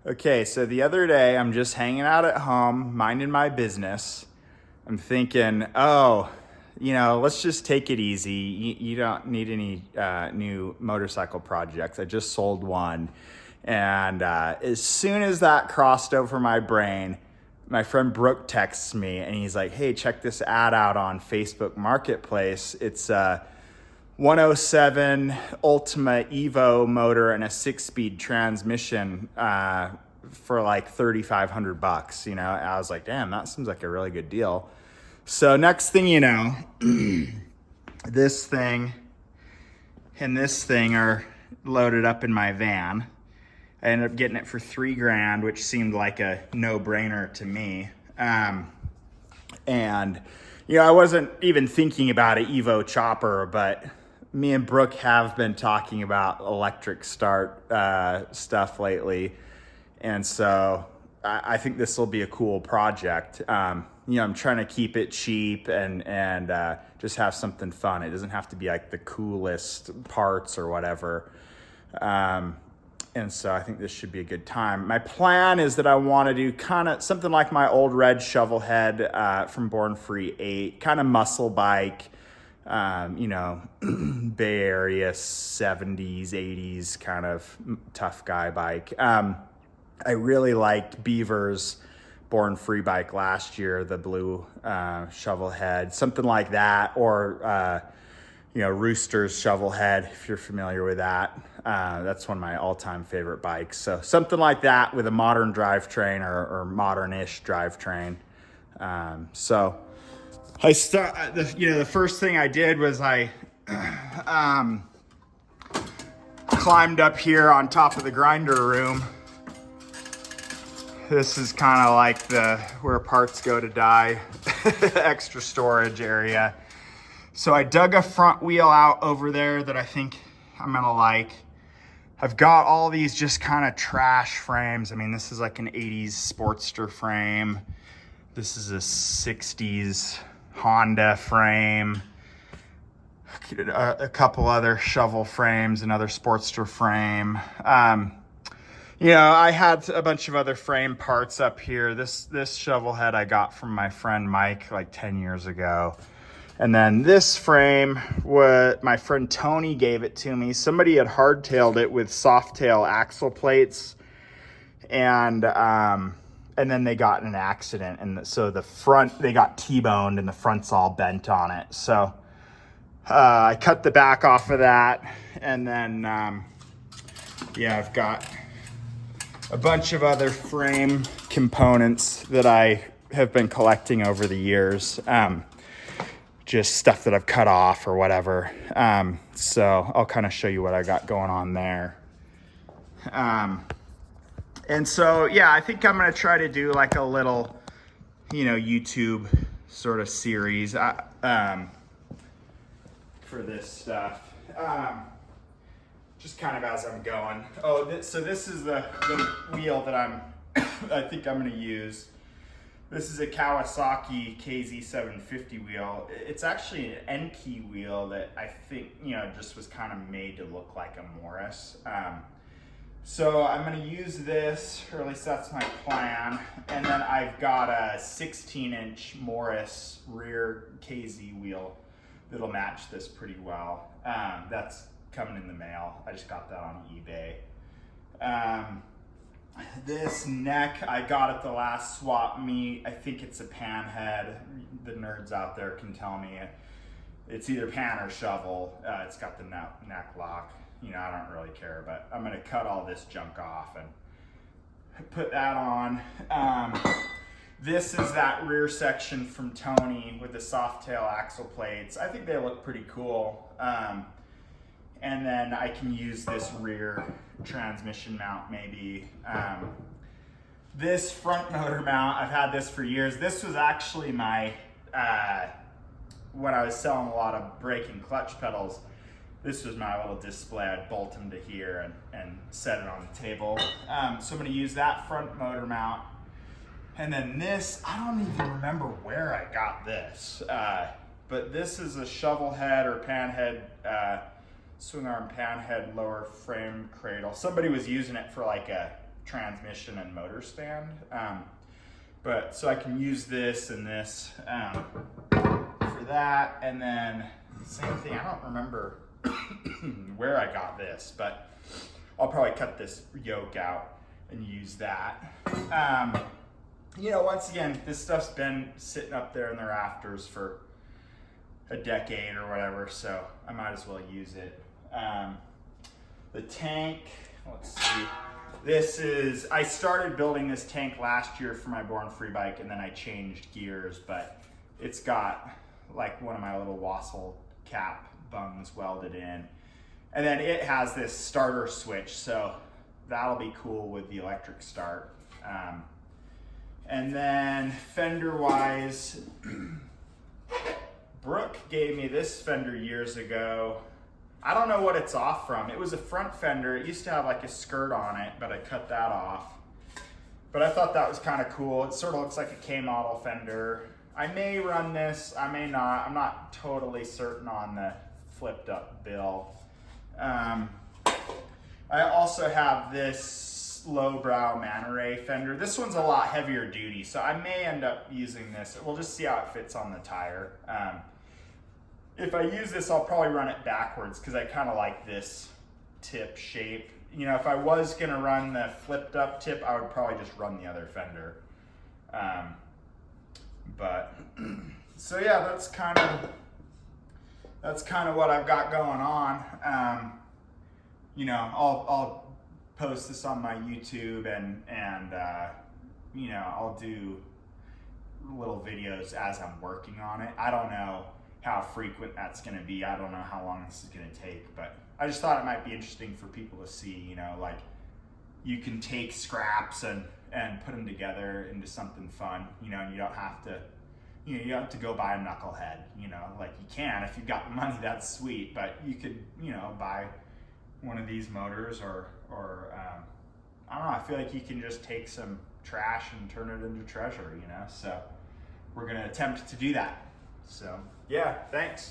Okay, so the other day I'm just hanging out at home, minding my business. I'm thinking, let's just take it easy. You don't need any new motorcycle projects. I just sold one. And as soon as that crossed over my brain, my friend Brooke texts me and he's like, hey, check this ad out on Facebook Marketplace. It's 107 Ultima Evo motor and a 6-speed transmission for like $3,500. I was like, damn, that seems like a really good deal. So next thing you know, this thing and this thing are loaded up in my van. I ended up getting it for $3,000, which seemed like a no-brainer to me. I wasn't even thinking about an Evo chopper, but me and Brooke have been talking about electric start stuff lately. And so I think this will be a cool project. I'm trying to keep it cheap and just have something fun. It doesn't have to be like the coolest parts or whatever. And so I think this should be a good time. My plan is that I want to do kind of something like my old red shovel head from Born Free 8, kind of muscle bike, Bay Area 70s, 80s kind of tough guy bike. I really liked Beaver's Born Free bike last year, the blue shovel head, something like that, or Rooster's shovel head, if you're familiar with that. That's one of my all-time favorite bikes. So something like that with a modern drivetrain or modern-ish drivetrain. The first thing I did was I climbed up here on top of the grinder room. This is kind of like where parts go to die, extra storage area. So I dug a front wheel out over there that I think I'm gonna like. I've got all these just kind of trash frames. I mean, this is like an 80s Sportster frame. This is a 60s Honda frame. A couple other shovel frames, another Sportster frame. I had a bunch of other frame parts up here. This shovel head I got from my friend Mike like 10 years ago. And then this frame, my friend Tony gave it to me. Somebody had hardtailed it with soft tail axle plates, and then they got in an accident, and so the front, they got T-boned, and the front's all bent on it. So I cut the back off of that, and then I've got a bunch of other frame components that I have been collecting over the years. Just stuff that I've cut off or whatever. So I'll kind of show you what I got going on there. I think I'm going to try to do like a little, YouTube sort of series for this stuff. Just kind of as I'm going. So this is the wheel that I think I'm going to use. This is a Kawasaki KZ750 wheel. It's actually an NP wheel that I think, just was kind of made to look like a Morris. So I'm gonna use this, or at least that's my plan. And then I've got a 16-inch Morris rear KZ wheel that'll match this pretty well. That's coming in the mail. I just got that on eBay. This neck I got at the last swap meet. I think it's a pan head. The nerds out there can tell me it's either pan or shovel. It's got the neck lock. I don't really care, but I'm gonna cut all this junk off and put that on. This is that rear section from Tony with the soft tail axle plates. I think they look pretty cool. And then I can use this rear transmission mount maybe. This front motor mount, I've had this for years. This was actually my, when I was selling a lot of brake and clutch pedals, this was my little display. I'd bolt them to here and set it on the table. So I'm gonna use that front motor mount. And then this, I don't even remember where I got this, but this is a shovel head or pan head, swing arm pan head lower frame cradle. Somebody was using it for like a transmission and motor stand. But so I can use this and this for that. And then same thing, I don't remember where I got this, but I'll probably cut this yoke out and use that. You know, once again, this stuff's been sitting up there in the rafters for a decade or whatever, so I might as well use it. The tank, let's see. This is, I started building this tank last year for my Born Free bike, and then I changed gears, but it's got like one of my little wassail cap bungs welded in. And then it has this starter switch, so that'll be cool with the electric start. And then fender-wise, Brooke gave me this fender years ago. I don't know what it's off from. It was a front fender. It used to have like a skirt on it, but I cut that off. But I thought that was kind of cool. It sort of looks like a K-model fender. I may run this, I may not. I'm not totally certain on the flipped up bill. I also have this lowbrow Man Ray fender. This one's a lot heavier duty, so I may end up using this. We'll just see how it fits on the tire. If I use this, I'll probably run it backwards because I kind of like this tip shape. You know, if I was gonna run the flipped up tip, I would probably just run the other fender. But so yeah, that's kind of what I've got going on. You know, I'll post this on my YouTube and you know, I'll do little videos as I'm working on it. I don't know how frequent that's going to be. I don't know how long this is going to take, but I just thought it might be interesting for people to see, you know, like you can take scraps and put them together into something fun, you know, and you don't have to, you know, you don't have to go buy a knucklehead, you know, like you can, if you've got the money, that's sweet, but you could, you know, buy one of these motors or I don't know, I feel like you can just take some trash and turn it into treasure, you know, so we're going to attempt to do that. So, yeah, thanks.